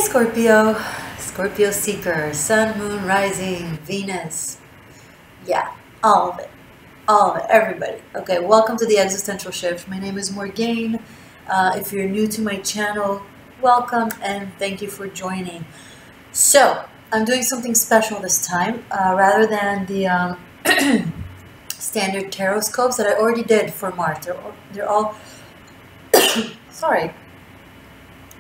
Scorpio, Scorpio seeker, sun, moon, rising, Venus. Yeah, all of it, everybody. Okay, welcome to the Existential Shift. My name is Morgane. If you're new to my channel, welcome and thank you for joining. So, I'm doing something special this time. Rather than the standard tarot scopes that I already did for March. They're all sorry.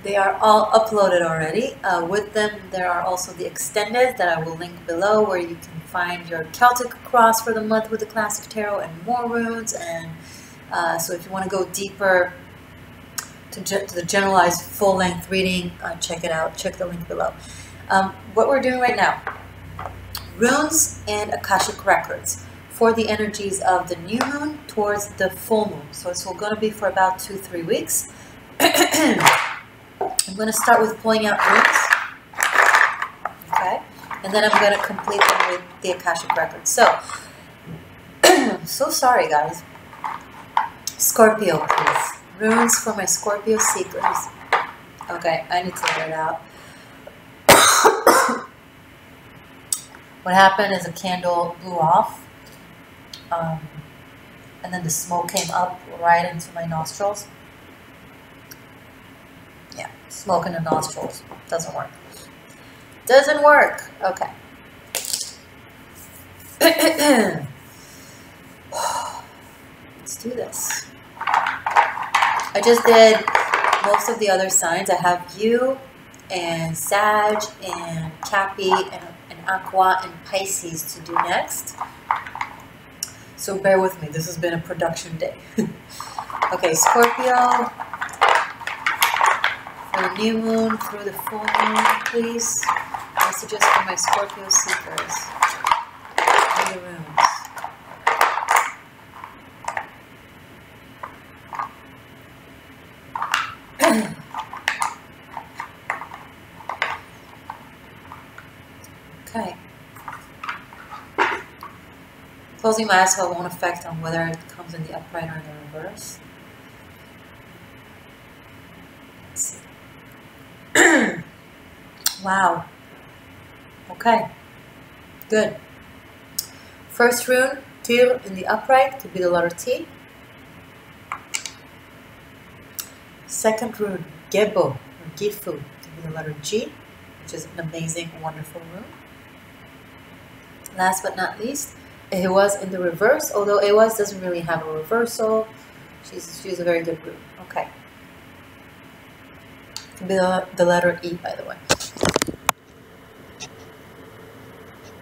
They are all uploaded already. With them, there are also the extended that I will link below, where you can find your Celtic cross for the month with the classic tarot and more runes. And so if you want to go deeper to the generalized full-length reading, check it out. Check the link below. What we're doing right now, runes and Akashic records for the energies of the new moon towards the full moon. So it's going to be for about 2-3 weeks. I'm going to start with pulling out runes, okay, and then I'm going to complete them with the Akashic records. So, so sorry guys. Scorpio, please. Runes for my Scorpio seekers. Okay, I need to let it out. What happened is a candle blew off, and then the smoke came up right into my nostrils. Yeah, smoke in the nostrils. Doesn't work. Doesn't work. Okay. Let's do this. I just did most of the other signs. I have you and Sag and Cappy and Aqua and Pisces to do next. So bear with me. This has been a production day. Okay, Scorpio. For the new moon through the full moon, please. Messages for my Scorpio seekers. And the runes. Okay. Closing my eyes so it won't affect on whether it comes in the upright or in the reverse. Let's see. Wow. Okay. Good. First rune, Tyr in the upright, could be the letter T. Second rune, Gebo or Gifu, could be the letter G, which is an amazing, wonderful rune. Last but not least, Ehwaz in the reverse, although Ehwaz doesn't really have a reversal. She's a very good rune. Okay. Could be the letter E, by the way.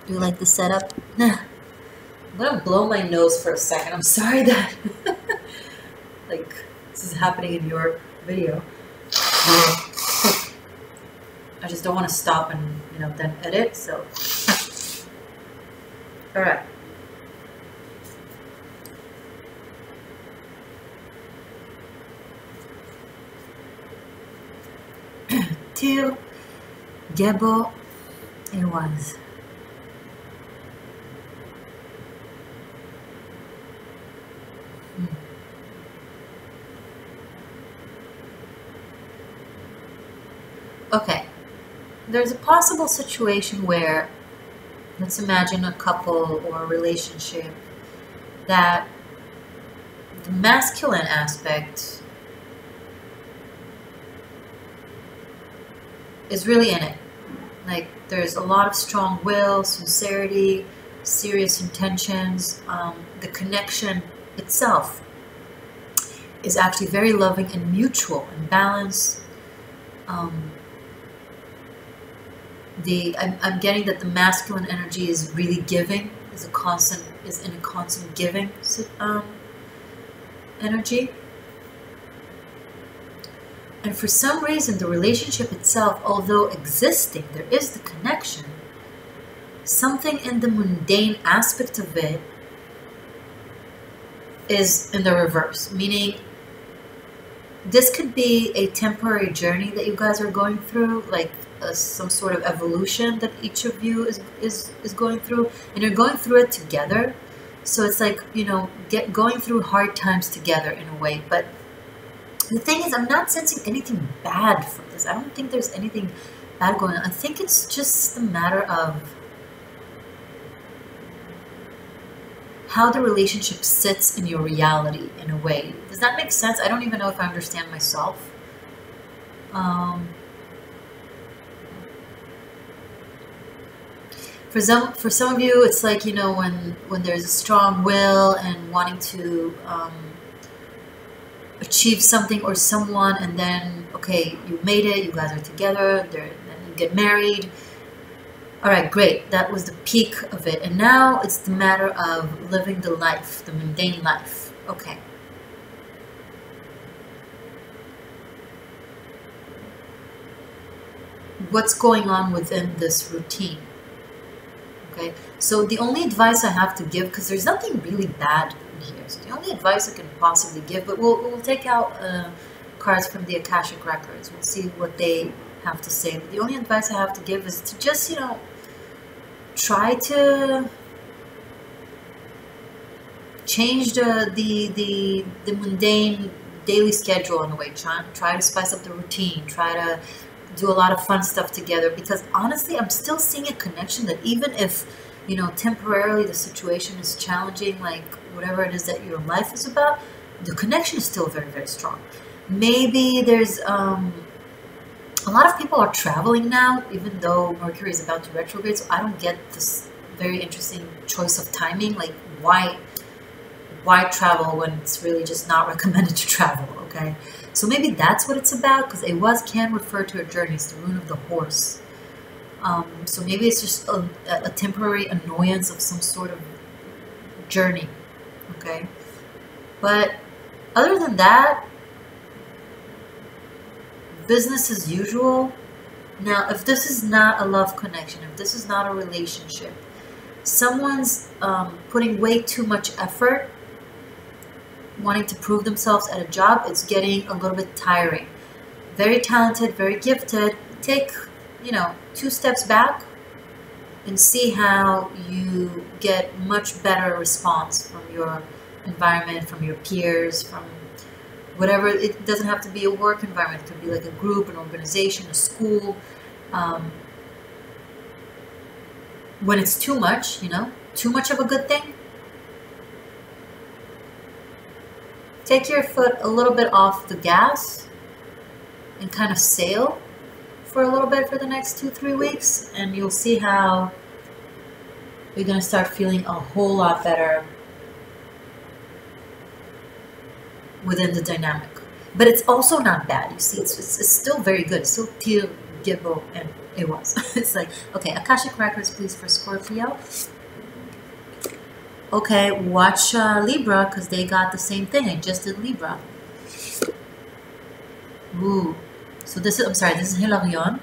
Do you like the setup? I'm gonna blow my nose for a second. I'm sorry that like this is happening in your video. I just don't want to stop and then edit. So, all right. Tyr, Gebo, Ehwaz. Okay, there's a possible situation where, let's imagine a couple or a relationship that the masculine aspect is really in it. Like there's a lot of strong will, sincerity, serious intentions. The connection itself is actually very loving and mutual and balanced. I'm getting that the masculine energy is really giving, is in a constant giving energy. And for some reason, the relationship itself, although existing, there is the connection. Something in the mundane aspect of it is in the reverse, meaning this could be a temporary journey that you guys are going through, like some sort of evolution that each of you is going through, and you're going through it together. So it's like, going through hard times together in a way. But the thing is, I'm not sensing anything bad from this. I don't think there's anything bad going on. I think it's just a matter of how the relationship sits in your reality in a way. Does that make sense? I don't even know if I understand myself. For some of you, it's like, you know, when there's a strong will and wanting to achieve something or someone, and then, okay, you made it, you guys are together, then you get married. All right, great. That was the peak of it. And now it's the matter of living the life, the mundane life. Okay. What's going on within this routine? Okay, so the only advice I have to give, because there's nothing really bad in here, so the only advice I can possibly give, but we'll take out cards from the Akashic records. We'll see what they have to say. But the only advice I have to give is to just, you know, try to change the mundane daily schedule in a way. Try to spice up the routine. Try to do a lot of fun stuff together, because honestly, I'm still seeing a connection that even if, you know, temporarily the situation is challenging, like whatever it is that your life is about, the connection is still very, very strong. Maybe there's a lot of people are traveling now, even though Mercury is about to retrograde, so I don't get this very interesting choice of timing. Like, why travel when it's really just not recommended to travel, okay? So maybe that's what it's about, because can refer to a journey. It's the rune of the horse. So maybe it's just a temporary annoyance of some sort of journey, okay? But other than that, business as usual. Now, if this is not a love connection, if this is not a relationship, someone's putting way too much effort, wanting to prove themselves at a job, it's getting a little bit tiring. Very talented, very gifted. Take, you know, 2 steps back and see how you get much better response from your environment, from your peers, from whatever. It doesn't have to be a work environment. It could be like a group, an organization, a school. When it's too much, you know, too much of a good thing, take your foot a little bit off the gas and kind of sail for a little bit for the next 2-3 weeks, and you'll see how you're going to start feeling a whole lot better within the dynamic. But it's also not bad. You see, it's still very good. It's still Tir, Gibbo, and it was. It's like, okay, Akashic records, please, for Scorpio. Okay, watch Libra, because they got the same thing. I just did Libra. Ooh. So this is, I'm sorry, this is Hilarion.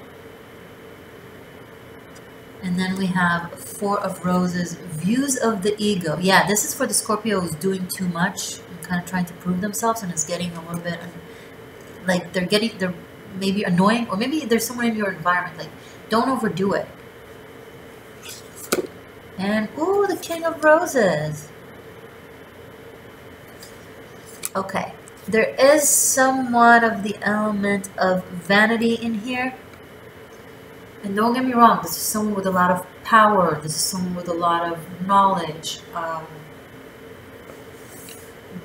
And then we have 4 of Roses, Views of the Ego. Yeah, this is for the Scorpio who's doing too much and kind of trying to prove themselves, and it's getting a little bit, like they're maybe annoying, or maybe there's someone in your environment. Like, don't overdo it. And, ooh, the King of Roses. Okay. There is somewhat of the element of vanity in here. And don't get me wrong, this is someone with a lot of power. This is someone with a lot of knowledge.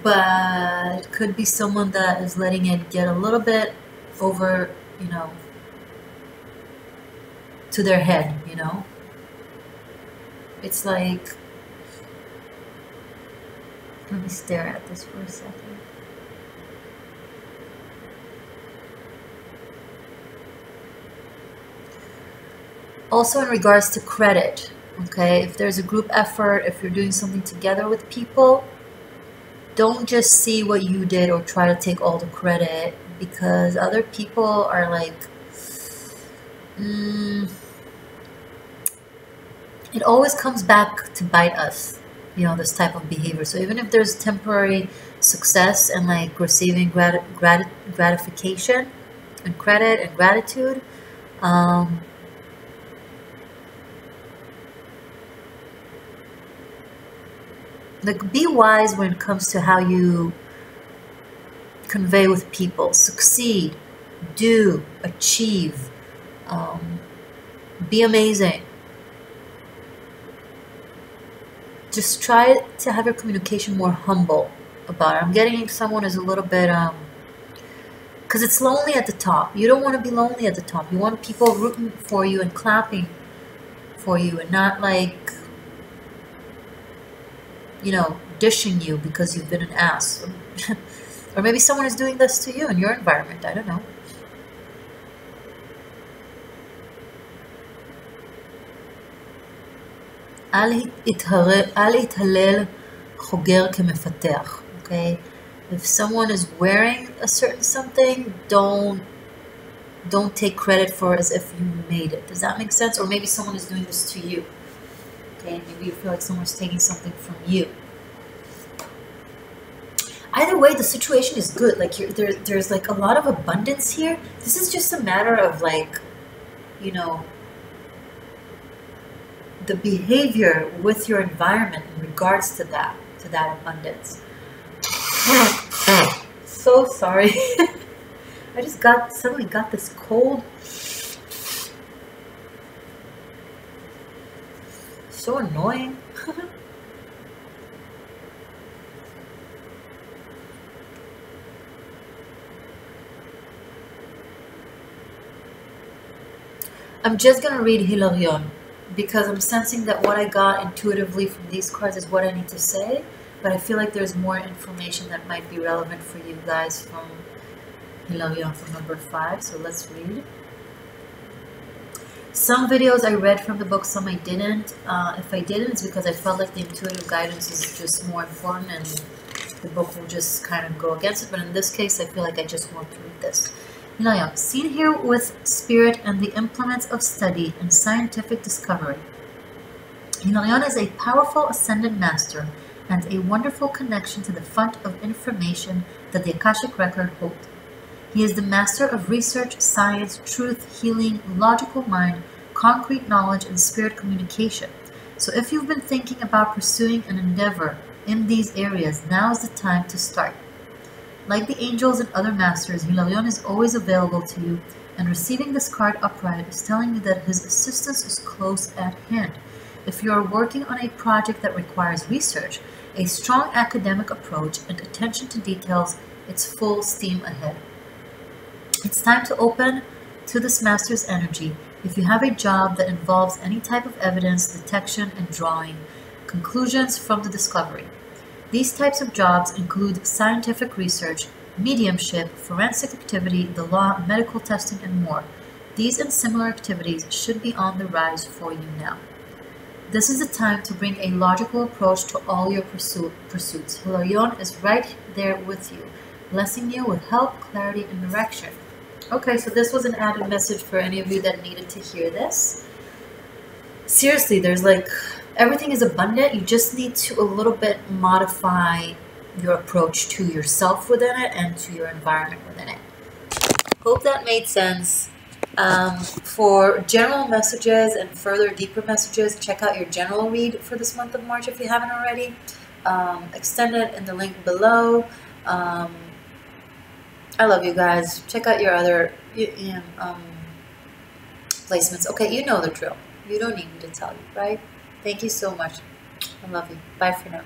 But it could be someone that is letting it get a little bit over, you know, to their head, you know. It's like, let me stare at this for a second. Also in regards to credit, okay, if there's a group effort, if you're doing something together with people, don't just see what you did or try to take all the credit, because other people are like, it always comes back to bite us, you know, this type of behavior. So even if there's temporary success and like receiving gratification and credit and gratitude, like, be wise when it comes to how you convey with people. Succeed, do, achieve. Be amazing. Just try to have your communication more humble about it. I'm getting someone is a little bit, because it's lonely at the top. You don't want to be lonely at the top. You want people rooting for you and clapping for you and not like, you know, dishing you because you've been an ass. Or maybe someone is doing this to you in your environment. I don't know. אל יתהלל חוגר כמפתח. Okay? If someone is wearing a certain something, don't take credit for it as if you made it. Does that make sense? Or maybe someone is doing this to you. Okay, maybe you feel like someone's taking something from you. Either way, the situation is good. Like there's like a lot of abundance here. This is just a matter of like, you know, the behavior with your environment in regards to that abundance. So sorry. I just suddenly got this cold. So annoying. I'm just gonna read Hilarion because I'm sensing that what I got intuitively from these cards is what I need to say, but I feel like there's more information that might be relevant for you guys from Hilarion from number 5. So let's read. Some videos I read from the book, some I didn't. If I didn't, it's because I felt like the intuitive guidance is just more important and the book will just kind of go against it. But in this case, I feel like I just want to read this. Hilarion, seen here with spirit and the implements of study and scientific discovery. Hilarion is a powerful ascended master and a wonderful connection to the font of information that the Akashic record holds. He is the master of research, science, truth, healing, logical mind, concrete knowledge, and spirit communication. So if you've been thinking about pursuing an endeavor in these areas, now is the time to start. Like the angels and other masters, Hilarion is always available to you, and receiving this card upright is telling you that his assistance is close at hand. If you are working on a project that requires research, a strong academic approach, and attention to details, it's full steam ahead. It's time to open to this master's energy. If you have a job that involves any type of evidence, detection, and drawing conclusions from the discovery. These types of jobs include scientific research, mediumship, forensic activity, the law, medical testing, and more. These and similar activities should be on the rise for you now. This is the time to bring a logical approach to all your pursuits. Hilarion is right there with you, blessing you with help, clarity, and direction. Okay, so this was an added message for any of you that needed to hear this. Seriously, there's like, everything is abundant. You just need to a little bit modify your approach to yourself within it and to your environment within it. Hope that made sense. For general messages and further deeper messages, check out your general read for this month of March if you haven't already. Extended in the link below. I love you guys. Check out your other placements. Okay, you know the drill. You don't need me to tell you, right? Thank you so much. I love you. Bye for now.